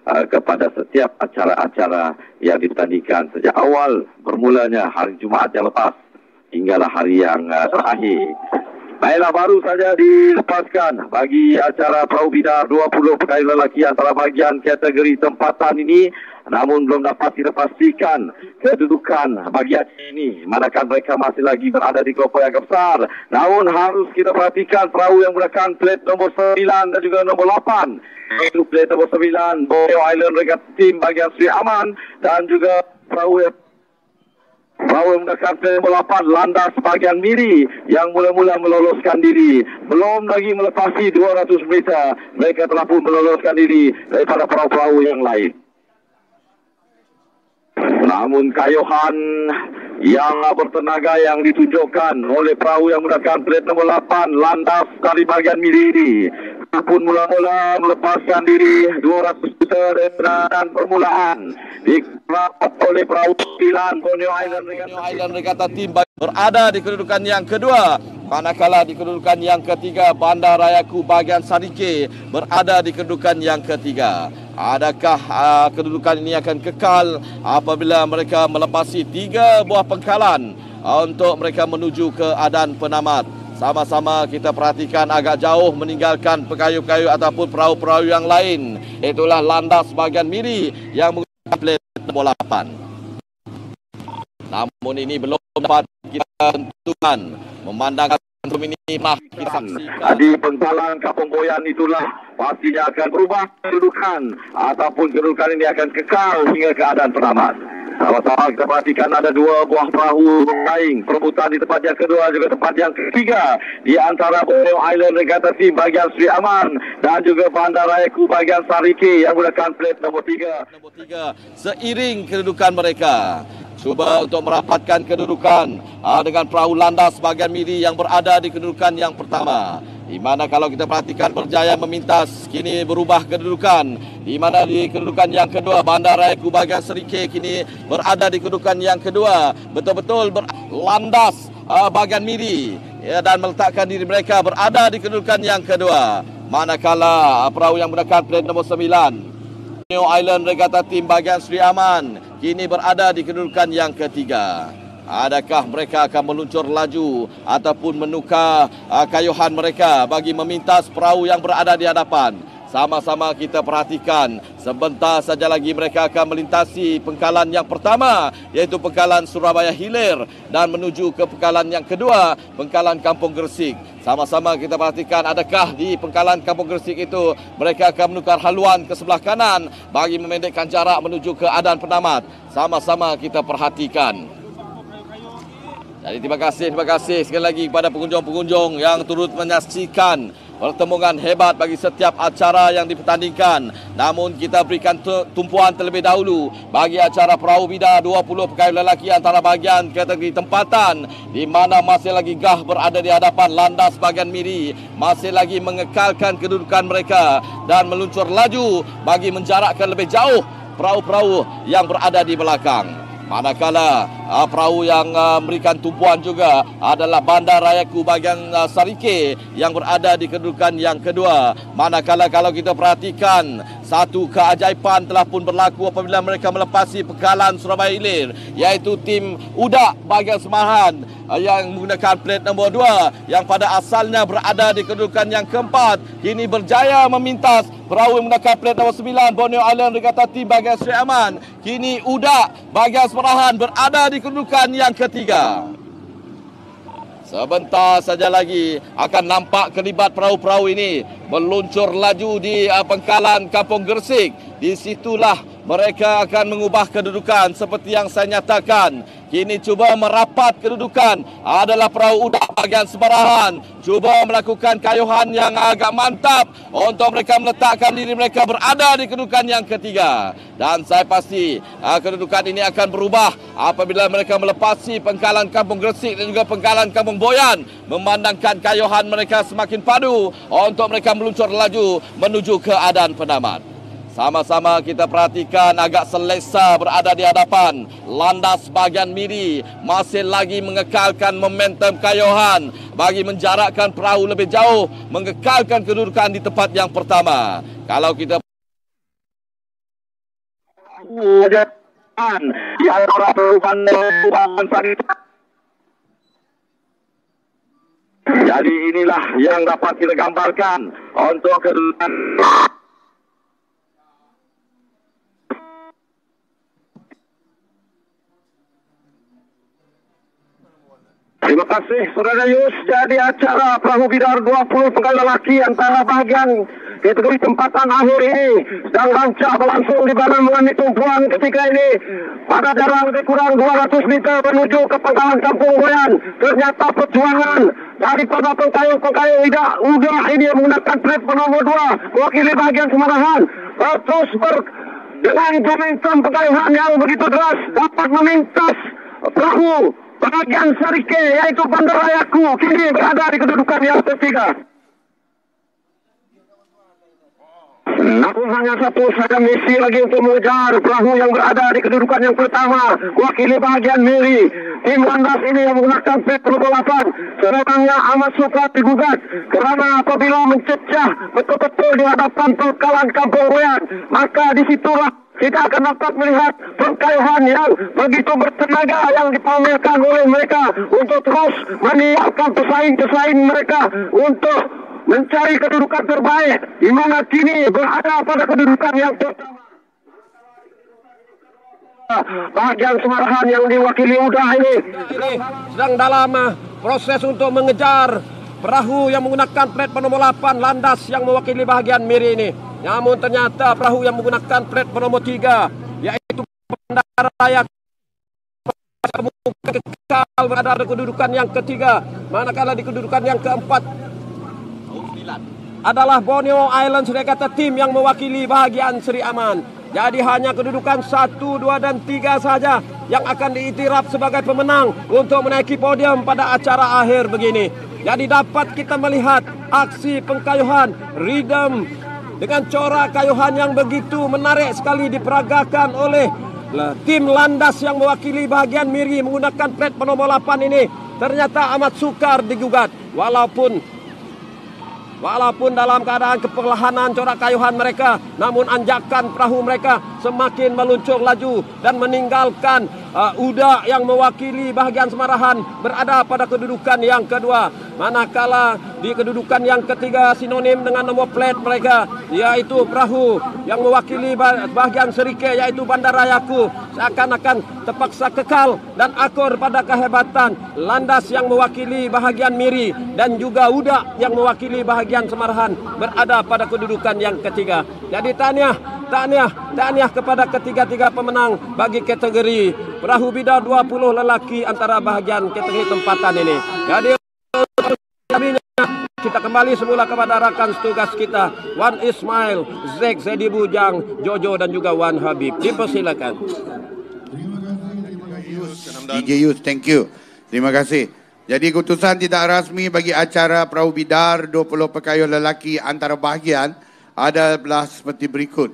kepada setiap acara-acara yang ditandingkan sejak awal bermulanya hari Jumaat yang lepas hinggalah hari yang terakhir. Baiklah, baru saja dilepaskan bagi acara perahu bidar 20 pegawai lelaki antara bahagian kategori tempatan ini. Namun belum dapat kita pastikan kedudukan bagi acara ini. Manakala mereka masih lagi berada di kelompok yang besar. Namun harus kita perhatikan perahu yang menggunakan plate nombor 9 dan juga nombor 8. Itu plate nombor 9 Borneo Island Regatta Team bahagian Sri Aman, dan juga perahu yang menggunakan plate nombor 8 Landas bahagian Miri yang mula-mula meloloskan diri. Belum lagi melepasi 200 meter, mereka telah pun meloloskan diri daripada perahu-perahu yang lain. Namun kayuhan yang bertenaga yang ditunjukkan oleh perahu yang menggunakan plate nombor 8 Landas dari bahagian Miri ini pun mula-mula melepaskan diri 200 meter dan permulaan dikerap oleh perahu 9 Borneo Island Regatta Team berada di kedudukan yang kedua, manakala di kedudukan yang ketiga Bandarayaku bahagian Sarike berada di kedudukan yang ketiga. Adakah kedudukan ini akan kekal apabila mereka melepasi 3 buah pengkalan untuk mereka menuju ke Adan Penamat? Sama-sama kita perhatikan agak jauh meninggalkan pekayu-kayu ataupun perahu-perahu yang lain. Itulah Landas bahagian Miri yang menggunakan plate nombor 8. Namun ini belum dapat kita tentukan. Memandangkan ini pernah kita saksikan di pengkalan Kampung Boyan, itulah pastinya akan berubah kedudukan ataupun kedudukan ini akan kekal hingga ke Adan Penamat. Sama-sama kita perhatikan ada 2 buah perahu bersaing perebutan di tempat yang kedua juga tempat yang ketiga di antara Borneo Island Regatta Team bahagian Sri Aman dan juga Bandarayaku bahagian Sarike yang menggunakan plate nombor 3. Seiring kedudukan mereka, cuba untuk merapatkan kedudukan dengan perahu Landas bahagian Miri yang berada di kedudukan yang pertama. Di mana kalau kita perhatikan berjaya memintas, kini berubah kedudukan. Di mana di kedudukan yang kedua Bandarayaku bahagian Sarike kini berada di kedudukan yang kedua. Betul-betul Landas bahagian Miri dan meletakkan diri mereka berada di kedudukan yang kedua. Manakala perahu yang menggunakan plate nombor 9 Borneo Island Regatta Team bahagian Sri Aman kini berada di kedudukan yang ketiga. Adakah mereka akan meluncur laju ataupun menukar kayuhan mereka bagi memintas perahu yang berada di hadapan? Sama-sama kita perhatikan, sebentar saja lagi mereka akan melintasi pengkalan yang pertama, iaitu pengkalan Surabaya Hilir, dan menuju ke pengkalan yang kedua, pengkalan Kampung Gresik. Sama-sama kita perhatikan adakah di pengkalan Kampung Gresik itu mereka akan menukar haluan ke sebelah kanan bagi memendekkan jarak menuju ke Adan Penamat. Sama-sama kita perhatikan. Jadi terima kasih sekali lagi kepada pengunjung-pengunjung yang turut menyaksikan pertembungan hebat bagi setiap acara yang dipertandingkan. Namun kita berikan tumpuan terlebih dahulu bagi acara perahu bidar 20 pegawai lelaki antara bahagian kategori tempatan, di mana masih lagi Gah berada di hadapan Landas bahagian Miri, masih lagi mengekalkan kedudukan mereka dan meluncur laju bagi menjarakkan lebih jauh perahu-perahu yang berada di belakang. Manakala perahu yang memberikan tumpuan juga adalah Bandarayaku bahagian Sarike yang berada di kedudukan yang kedua. Manakala kalau kita perhatikan, satu keajaiban telah pun berlaku apabila mereka melepasi pengkalan Surabaya Hilir, iaitu tim Udak bahagian Semahan yang menggunakan plate nombor 2 yang pada asalnya berada di kedudukan yang keempat, kini berjaya memintas perahu yang menggunakan plate nombor 9 Borneo Island Regatta Team bahagian Sri Aman. Kini Udak bahagian Semerahan berada di kedudukan yang ketiga. Sebentar saja lagi akan nampak kelibat perahu-perahu ini meluncur laju di pengkalan Kampung Gresik. Di situlah mereka akan mengubah kedudukan seperti yang saya nyatakan. Kini cuba merapat kedudukan adalah perahu Udak bahagian Semerahan. Cuba melakukan kayuhan yang agak mantap untuk mereka meletakkan diri mereka berada di kedudukan yang ketiga. Dan saya pasti kedudukan ini akan berubah apabila mereka melepasi pengkalan Kampung Gresik dan juga pengkalan Kampung Boyan, memandangkan kayuhan mereka semakin padu untuk mereka meluncur laju menuju ke Adan Penamat. Sama-sama kita perhatikan agak selesa berada di hadapan. Landas bahagian Miri masih lagi mengekalkan momentum kayuhan bagi menjarakkan perahu lebih jauh, mengekalkan kedudukan di tempat yang pertama. Kalau kita di antara perubahan sanita. Jadi inilah yang dapat kita gambarkan untuk kedudukan. Terima kasih Saudara Yus. Jadi acara Perahu Bidar 20 penggal lelaki antara bahagian kategori tempatan akhir ini sedang rancak berlangsung di mana mengenai tumpuan ketika ini pada jarak lebih kurang 200 meter menuju ke pangkalan Kampung Goyan. Ternyata perjuangan daripada pengkayu udah ini menggunakan trip nomor 2 mewakili bahagian Semarahan terus dengan momentum pengkayuhan yang begitu deras dapat memintas perahu bahagian Sarike yaitu Bandarayaku kini berada di kedudukan yang ketiga. Namun hanya satu saja misi lagi untuk mengejar perahu yang berada di kedudukan yang pertama wakili bahagian Miri. Tim Landas ini yang menggunakan Petro 8 sebenarnya amat suka digugat karena apabila mencecah betul-betul di hadapan pangkalan Kampung Goyan maka disitulah kita akan dapat melihat pengkayuhan yang begitu bertenaga yang dipamerkan oleh mereka untuk terus menyiapkan pesaing-pesaing mereka untuk mencari kedudukan terbaik di mana kini berada pada kedudukan yang pertama. Bahagian Semarahan yang diwakili Udah ini sedang dalam proses untuk mengejar perahu yang menggunakan plat penomor 8 Landas yang mewakili bahagian Miri ini. Namun ternyata perahu yang menggunakan plat penomor 3 yaitu Bandaraya kekal berada di kedudukan yang ketiga, manakala di kedudukan yang keempat adalah Borneo Island Regatta Team yang mewakili bahagian Seri Aman. Jadi hanya kedudukan 1, 2 dan 3 saja yang akan diiktiraf sebagai pemenang untuk menaiki podium pada acara akhir begini. Jadi dapat kita melihat aksi pengkayuhan rhythm dengan corak kayuhan yang begitu menarik sekali diperagakan oleh tim Landas yang mewakili bahagian Miri menggunakan plat penomor 8 ini. Ternyata amat sukar digugat walaupun dalam keadaan keperlahanan corak kayuhan mereka, namun anjakan perahu mereka semakin meluncur laju dan meninggalkan Uda yang mewakili bahagian Semarahan berada pada kedudukan yang kedua. Manakala di kedudukan yang ketiga sinonim dengan nomor plat mereka yaitu perahu yang mewakili bahagian Serike yaitu Bandarayaku seakan-akan terpaksa kekal dan akur pada kehebatan Landas yang mewakili bahagian Miri dan juga Uda yang mewakili bahagian Semarahan berada pada kedudukan yang ketiga. Jadi tahniah kepada ketiga-tiga pemenang bagi kategori Perahu Bidar 20 lelaki antara bahagian kategori tempatan ini. Jadi kita kembali semula kepada rakan tugas kita Wan Ismail, Zek, Zedi Bujang, Jojo dan juga Wan Habib. Dipersilakan. DJ Yus, thank you. Terima kasih. Jadi keputusan tidak rasmi bagi acara Perahu Bidar 20 pekayuh lelaki antara bahagian adalah seperti berikut.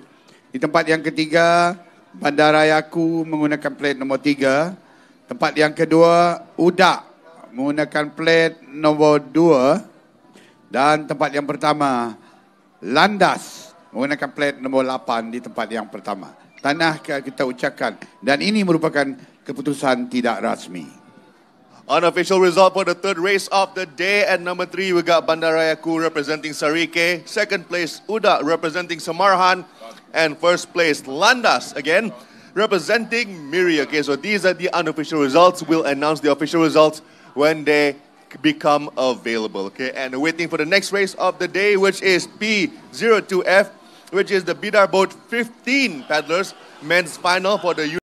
Di tempat yang ketiga, Bandarayaku menggunakan plat nombor 3. Tempat yang kedua, Uda menggunakan plat nombor 2. Dan tempat yang pertama, Landas menggunakan plat nombor 8 di tempat yang pertama. Tahniah kita ucapkan. Dan ini merupakan keputusan tidak rasmi. Unofficial result for the third race of the day. At number 3, we got Bandarayaku representing Sarike. Second place, Uda representing Semarahan. And first place, Landas again representing Miri. Okay, so these are the unofficial results. We'll announce the official results when they become available. Okay, and waiting for the next race of the day, which is P02F, which is the Bidar Boat 15 paddlers men's final for the